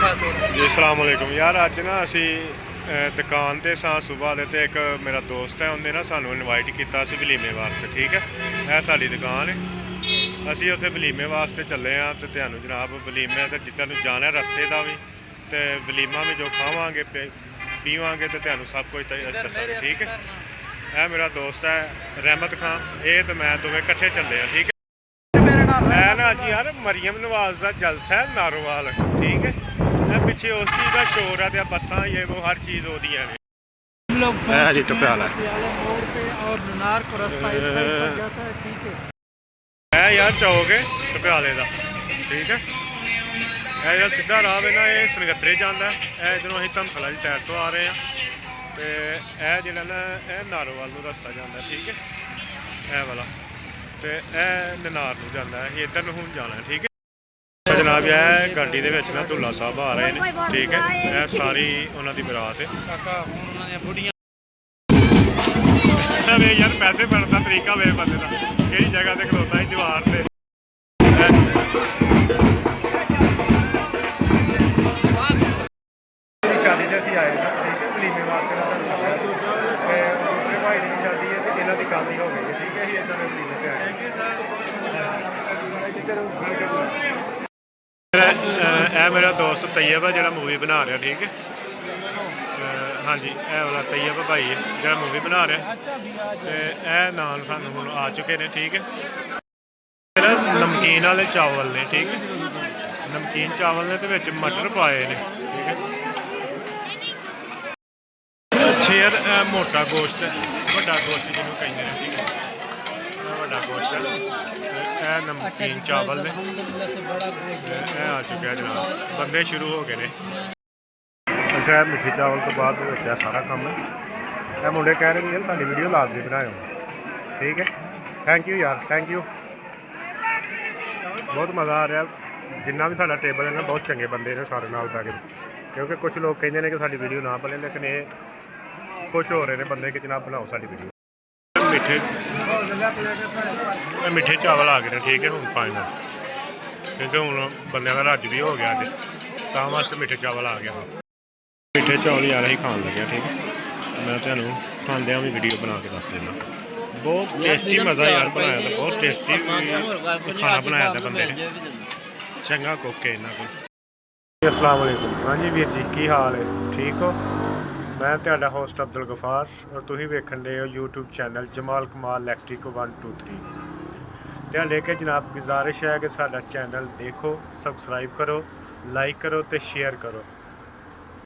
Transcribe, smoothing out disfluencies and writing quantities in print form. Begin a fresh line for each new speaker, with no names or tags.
जी अस्सलाम वालेकुम यार। अज ना असी दुकान ते सां सुबह दे ते एक मेरा दोस्त है उन्हें ना सानू इनवाइट किया वलीमे वास्ते। ठीक है, यह साडी दुकान है। असी उत्थे वलीमे वास्ते चले हाँ तो तुहानू जनाब वलीमे तो जिधर जाना है रस्ते का भी तो वलीमा भी जो खावांगे पीवांगे तो तुहानू सब कुछ दसांगे। ठीक है, यह मेरा दोस्त है रहमत खान, ये तो मैं दोवें कट्ठे चले हैं। ठीक है, है ना जी यार मरियम नवाज का जलसा है नारोवाल। ठीक है, पिछे उस चीज़ का शोर है, बसा ये वो हर चीज़ होती है। जी टप्याला है यार चौक है टप्याले का। ठीक है, यह सीधा राह है ना, ये सनगत्रे जाता है। इधरों अं धमखला की साइड तो आ रहे हैं तो यह जो ना यह नारोवाल को रस्ता जाता है। ठीक है, यह वाला तो यह ननार को जाता है, इधर हूँ जाना है। ठीक है जनाब, यह गाड़ी के ना दुल्ला साहब आ रहे हैं। ठीक है, यह सारी उन्होंने बरात है। यार पैसे बनने का तरीका वे बंदे का कि जगह से खलोता है दीवार से। शादी से असी आए थे। ठीक है, वलीमे वास्ते दूसरे भाई की शादी है तो इन्हों की गल ही हो गई है। ठीक है, अभी इधर वलीमे पे आए। मेरा दोस्त तैयब है जो मूवी बना रहा। ठीक है, हाँ जी, यह वाला तैयब भाई है जो मूवी बना रहा। तो यह नान सानू हुण आ चुके हैं। ठीक है, नमकीन वाले चावल ने। ठीक है, नमकीन चावल ने तो मटर पाए ने। ठीक है, शेयर मोटा गोश्त है, बड़ा गोश्त जिन्होंने कहते हैं। ठीक है, बड़ा गोश्त है। नमकीन चावल ने आ चुके हैं जनाब, बंदे शुरू हो गए हैं। अच्छा, मिठे चावल तो बाद सारा काम है। यह मुंडे कह रहे हैं साड़ी वीडियो लाजमी बनाओ। ठीक है, थैंक यू यार, थैंक यू, बहुत मज़ा आ रहा। जिन्ना भी साडा टेबल है ना बहुत चंगे बंदे ने सारे नाल बैठ के, क्योंकि कुछ लोग कहते हैं कि साडी वीडियो ना बने, लेकिन ये खुश हो रहे हैं बंदे कि जनाब बनाओ साडी वीडियो। मिठे चावल आ गए। ठीक है, हूँ फाइनल, क्योंकि हूँ बंदे का रज भी हो गया अज, तां वास्ते मिठे चावल आ गया। मिठे चौल यार ही खान लगे। ठीक है, मैं तुहानू खांदे भी वीडियो बना के दस देना। बहुत टेस्टी मज़ा यार बनाया था, बहुत टेस्टी खाना बनाया था बंदे ने, चंगा कुक है इन्होंने को। अस्सलाम वालेकुम। हाँ जी वीर जी, की हाल है? ठीक हो? मैं तुहाडा होस्ट अब्दुल गफार और तुसीं वेखण दे हो यूट्यूब चैनल जमाल कमाल इलैक्ट्रिक 123। तुहाडे अगे जनाब गुजारिश है कि साडा चैनल देखो, सबसक्राइब करो, लाइक करो तो शेयर करो।